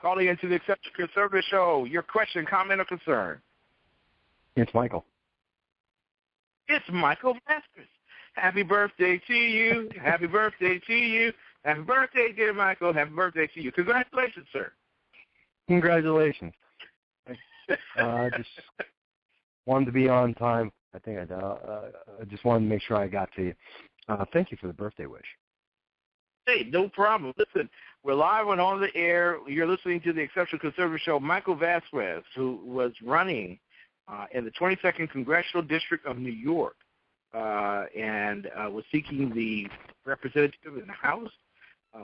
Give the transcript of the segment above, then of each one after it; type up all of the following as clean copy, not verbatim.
Calling into the Exceptional Conservative Show. Your question, comment, or concern? It's Michael. It's Michael Vasquez. Happy birthday to you. Happy birthday to you. Happy birthday, dear Michael. Happy birthday to you. Congratulations, sir. Congratulations. Just wanted to be on time. I think I just wanted to make sure I got to you. Thank you for the birthday wish. Hey, no problem. Listen, we're live and on the air. You're listening to the Exceptional Conservative Show. Michael Vasquez, who was running in the 22nd Congressional District of New York and was seeking the representative in the House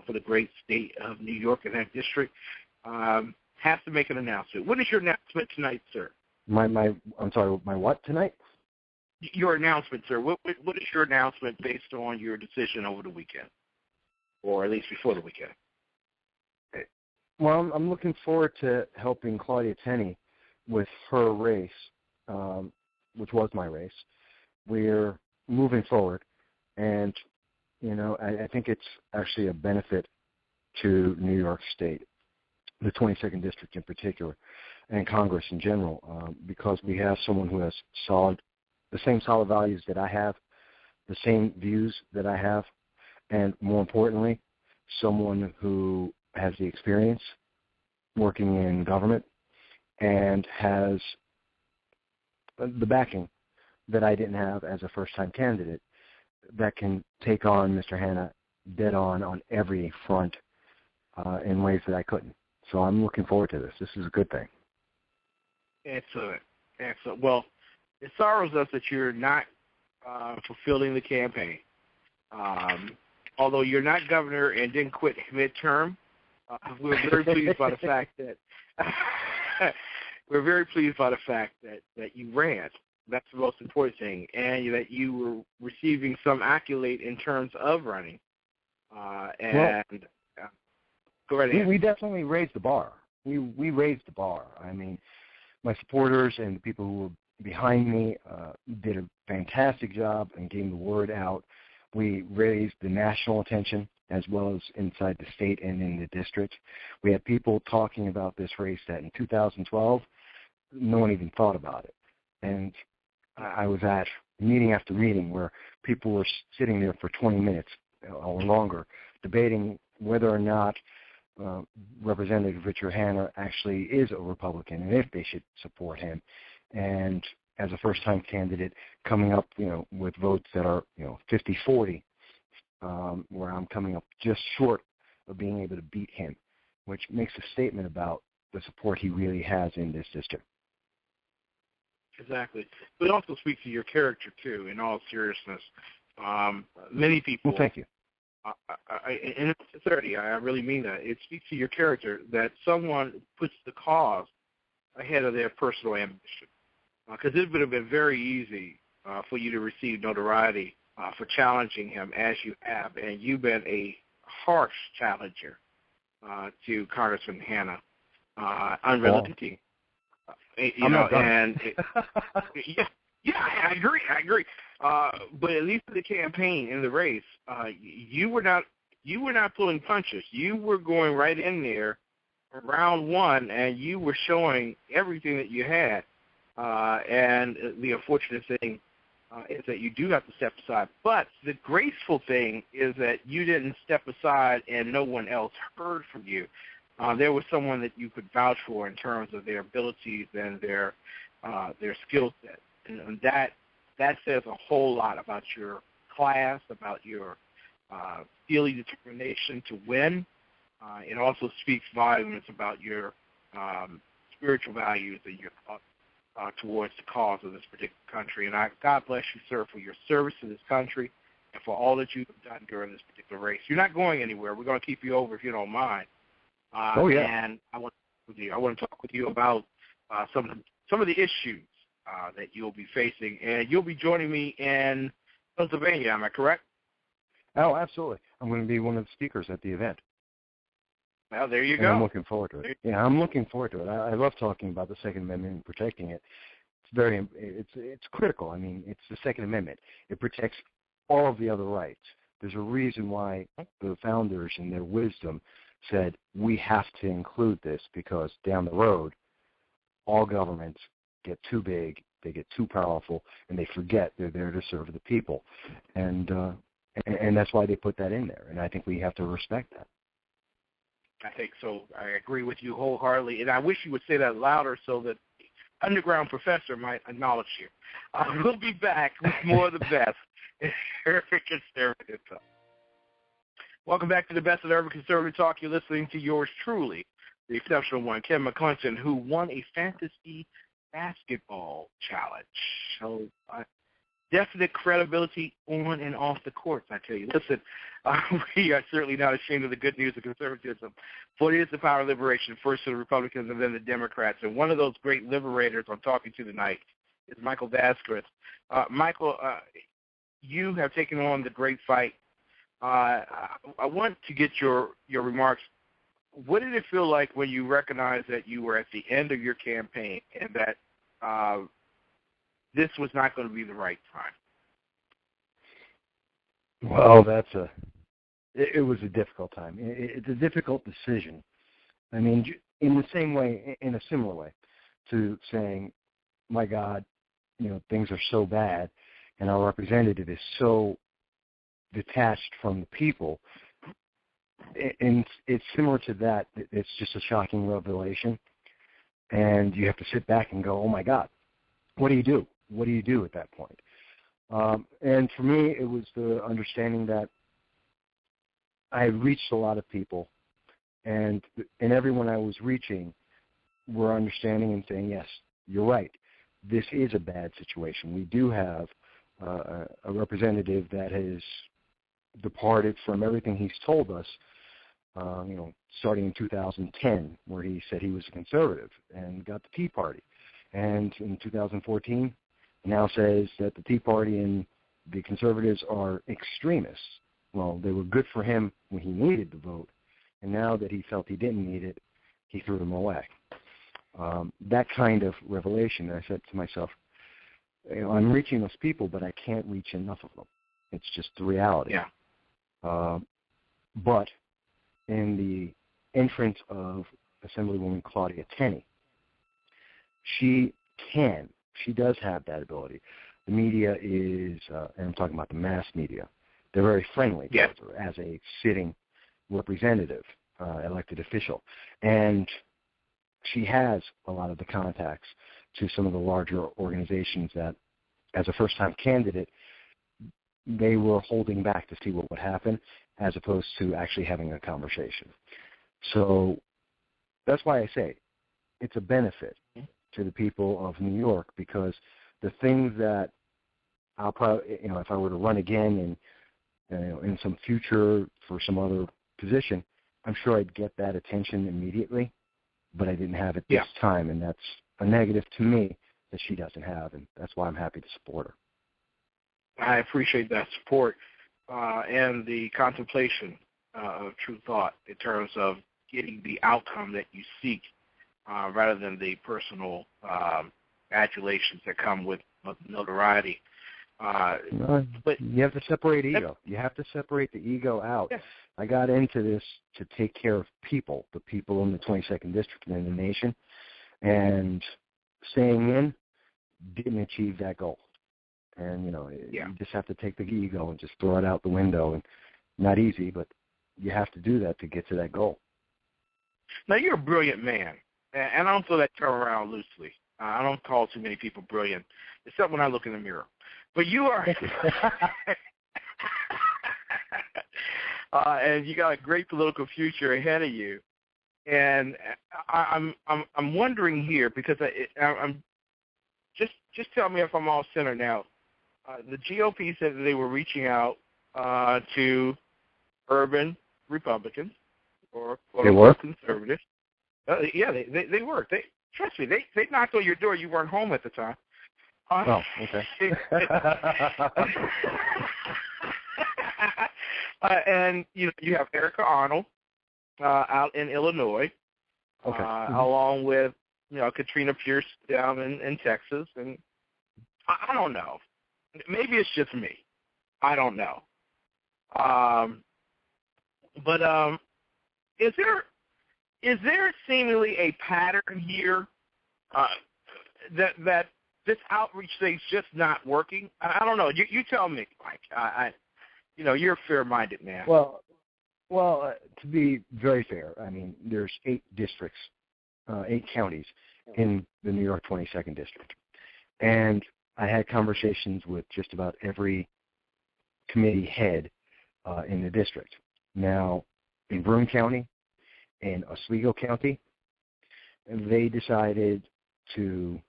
for the great state of New York in that district, has to make an announcement. What is your announcement tonight, sir? I'm sorry, my what tonight? Your announcement, sir. What is your announcement based on your decision over the weekend, or at least before the weekend? Well, I'm looking forward to helping Claudia Tenney with her race, which was my race. We're moving forward, and, I think it's actually a benefit to New York State, the 22nd District in particular, and Congress in general, because we have someone who has the same solid values that I have, the same views that I have, and more importantly, someone who has the experience working in government and has the backing that I didn't have as a first-time candidate that can take on Mr. Hanna dead on every front in ways that I couldn't. So I'm looking forward to this. This is a good thing. Excellent. Excellent. Well, it sorrows us that you're not fulfilling the campaign. Although you're not governor and didn't quit midterm, we're very pleased by the fact that that you ran. That's the most important thing, and that you were receiving some accolade in terms of running. Go right ahead. We definitely raised the bar. We raised the bar. I mean, my supporters and the people who were behind me did a fantastic job and getting the word out. We raised the national attention as well as inside the state and in the district. We had people talking about this race that in 2012, no one even thought about it. And I was at meeting after meeting where people were sitting there for 20 minutes or longer debating whether or not Representative Richard Hanna actually is a Republican and if they should support him. And as a first-time candidate coming up, with votes that are, 50-40, where I'm coming up just short of being able to beat him, which makes a statement about the support he really has in this district. Exactly. But it also speaks to your character, too, in all seriousness. Many people... Well, thank you. In sincerity, I really mean that. It speaks to your character that someone puts the cause ahead of their personal ambition. Because it would have been very easy for you to receive notoriety for challenging him as you have, and you've been a harsh challenger to Congressman Hanna, unrelenting. I agree. But at least in the campaign, in the race, you were not pulling punches. You were going right in there, round one, and you were showing everything that you had. And the unfortunate thing is that you do have to step aside. But the graceful thing is that you didn't step aside and no one else heard from you. There was someone that you could vouch for in terms of their abilities and their skill set. And that says a whole lot about your class, about your steely determination to win. It also speaks volumes about your spiritual values and your thoughts towards the cause of this particular country. And God bless you, sir, for your service to this country and for all that you've done during this particular race. You're not going anywhere. We're going to keep you over if you don't mind. And I want to talk with you about some of the issues that you'll be facing. And you'll be joining me in Pennsylvania, am I correct? Oh, absolutely. I'm going to be one of the speakers at the event. Well, there you go. And I'm looking forward to it. Yeah, I'm looking forward to it. I love talking about the Second Amendment and protecting it. It's critical. I mean, it's the Second Amendment. It protects all of the other rights. There's a reason why the founders, in their wisdom, said, we have to include this because down the road, all governments get too big, they get too powerful, and they forget they're there to serve the people. And that's why they put that in there. And I think we have to respect that. I think so. I agree with you wholeheartedly. And I wish you would say that louder so that underground professor might acknowledge you. We'll be back with more of the best in urban conservative talk. Welcome back to the best of urban conservative talk. You're listening to yours truly, the exceptional one, Ken McClenton, who won a fantasy basketball challenge. So definite credibility on and off the courts, I tell you. Listen, we are certainly not ashamed of the good news of conservatism, for it is the power of liberation, first to the Republicans and then the Democrats. And one of those great liberators I'm talking to tonight is Michael Vasquez. Michael, you have taken on the great fight. I want to get your remarks. What did it feel like when you recognized that you were at the end of your campaign and that this was not going to be the right time? Well, it was a difficult time. It's a difficult decision. I mean, in the same way, in a similar way, to saying, my God, things are so bad, and our representative is so detached from the people. And it's similar to that. It's just a shocking revelation. And you have to sit back and go, oh, my God, what do you do? What do you do at that point? And for me, it was the understanding that I had reached a lot of people, and everyone I was reaching were understanding and saying, yes, you're right. This is a bad situation. We do have a representative that has departed from everything he's told us, starting in 2010, where he said he was a conservative and got the Tea Party. And in 2014, now says that the Tea Party and the conservatives are extremists. Well, they were good for him when he needed the vote, and now that he felt he didn't need it, he threw them away. That kind of revelation, I said to myself, I'm reaching those people, but I can't reach enough of them. It's just the reality. Yeah. But in the entrance of Assemblywoman Claudia Tenney, she does have that ability. The media is, and I'm talking about the mass media, they're very friendly towards her as a sitting representative, elected official. And she has a lot of the contacts to some of the larger organizations that, as a first-time candidate, they were holding back to see what would happen as opposed to actually having a conversation. So that's why I say it's a benefit to the people of New York, because the things that I'll probably, if I were to run again and in some future for some other position, I'm sure I'd get that attention immediately, but I didn't have it this time, and that's a negative to me that she doesn't have, and that's why I'm happy to support her. I appreciate that support and the contemplation of true thought in terms of getting the outcome that you seek rather than the personal adulations that come with notoriety. But you have to separate ego. You have to separate the ego out. Yes. I got into this to take care of people, the people in the 22nd District and in the nation, and staying in didn't achieve that goal. And, you just have to take the ego and just throw it out the window. And not easy, but you have to do that to get to that goal. Now, you're a brilliant man, and I don't throw that term around loosely. I don't call too many people brilliant, except when I look in the mirror. But you are, and you got a great political future ahead of you. And I'm wondering here, because I'm just tell me if I'm all center now. The GOP said that they were reaching out to urban Republicans or conservatives. They were. Trust me, they knocked on your door. You weren't home at the time. Oh, okay. And you have Erica Arnold out in Illinois, along with Katrina Pierce down in Texas, and I don't know. Maybe it's just me. I don't know. But is there seemingly a pattern here that this outreach thing's just not working? I don't know. You tell me, Mike. You're a fair-minded man. Well, to be very fair, I mean, there's 8 districts, 8 counties in the New York 22nd District. And I had conversations with just about every committee head in the district. Now, in Broome County and Oswego County, they decided to,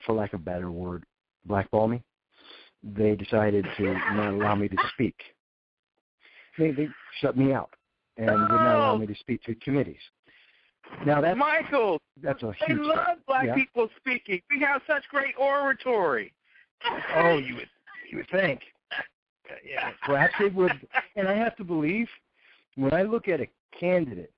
for lack of a better word, blackball me. They decided to not allow me to speak. They shut me out and would not allow me to speak to committees. Now that's Michael. That's a huge. I love black people speaking. We have such great oratory. Oh, you would think. Yeah, perhaps they would. And I have to believe, when I look at a candidate,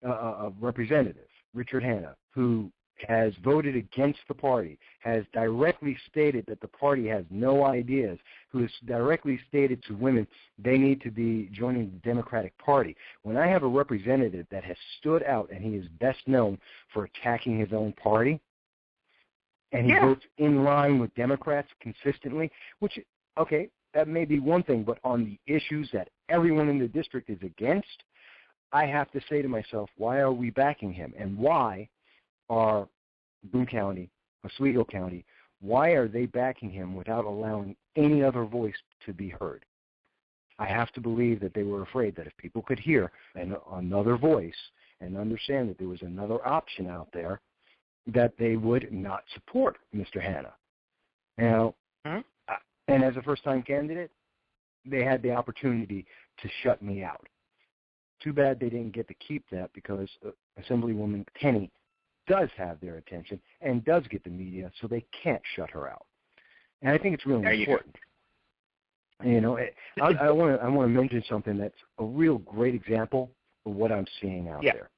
a representative, Richard Hanna, who has voted against the party, has directly stated that the party has no ideas, who has directly stated to women they need to be joining the Democratic Party. When I have a representative that has stood out, and he is best known for attacking his own party, and he votes in line with Democrats consistently, which, okay, that may be one thing, but on the issues that everyone in the district is against, I have to say to myself, why are we backing him? And why are Broome County, Oswego County, why are they backing him without allowing any other voice to be heard? I have to believe that they were afraid that if people could hear another voice and understand that there was another option out there, that they would not support Mr. Hanna. Now, and as a first-time candidate, they had the opportunity to shut me out. Too bad they didn't get to keep that, because Assemblywoman Tenney does have their attention and does get the media, so they can't shut her out. And I think it's really important. I want to mention something that's a real great example of what I'm seeing out there.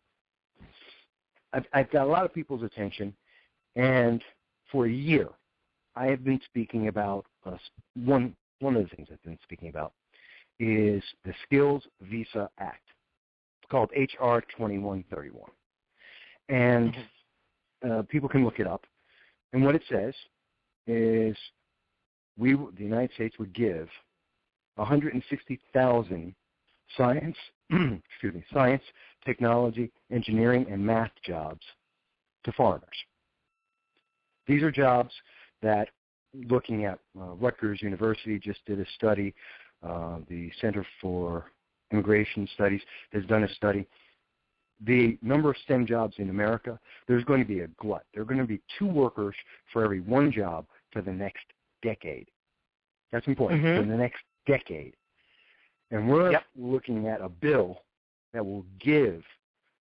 I've got a lot of people's attention, and for a year, I have been speaking about one of the things I've been speaking about is the Skills Visa Act. It's called HR 2131. And people can look it up. And what it says is the United States would give 160,000 science, technology, engineering, and math jobs to foreigners. These are jobs that, looking at Rutgers University just did a study, the Center for Immigration Studies has done a study. The number of STEM jobs in America, there's going to be a glut. There are going to be 2 workers for every 1 job for the next decade. That's important, for the next decade. And we're looking at a bill that will give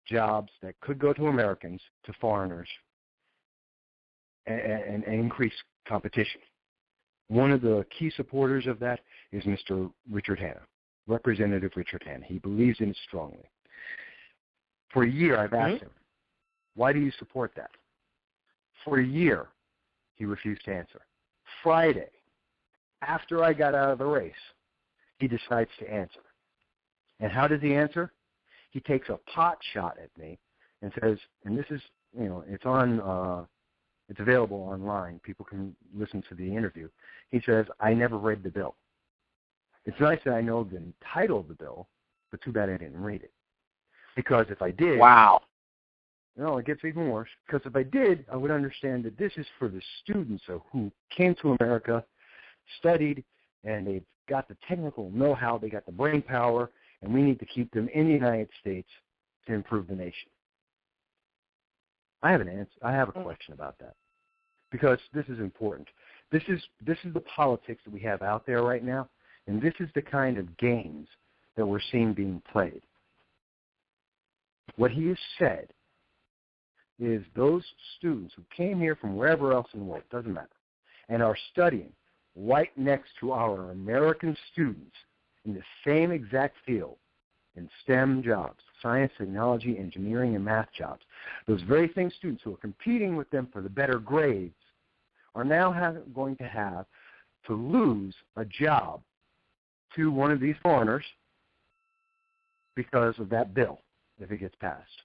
jobs that could go to Americans to foreigners and increase competition. One of the key supporters of that is Mr. Richard Hanna, Representative Richard Hanna. He believes in it strongly. For a year, I've asked him, why do you support that? For a year, he refused to answer. Friday, after I got out of the race, he decides to answer. And how does he answer? He takes a pot shot at me and says, and this is, it's available online. People can listen to the interview. He says, I never read the bill. It's nice that I know the title of the bill, but too bad I didn't read it. Because if I did, it gets even worse. Because if I did, I would understand that this is for the students who came to America, studied, and they've got the technical know-how, they got the brain power, and we need to keep them in the United States to improve the nation. I have an answer. I have a question about that, because this is important. This is the politics that we have out there right now, and this is the kind of games that we're seeing being played. What he has said is those students who came here from wherever else in the world, doesn't matter, and are studying right next to our American students in the same exact field, in STEM jobs, science, technology, engineering, and math jobs, those very same students who are competing with them for the better grades are now going to have to lose a job to one of these foreigners because of that bill if it gets passed.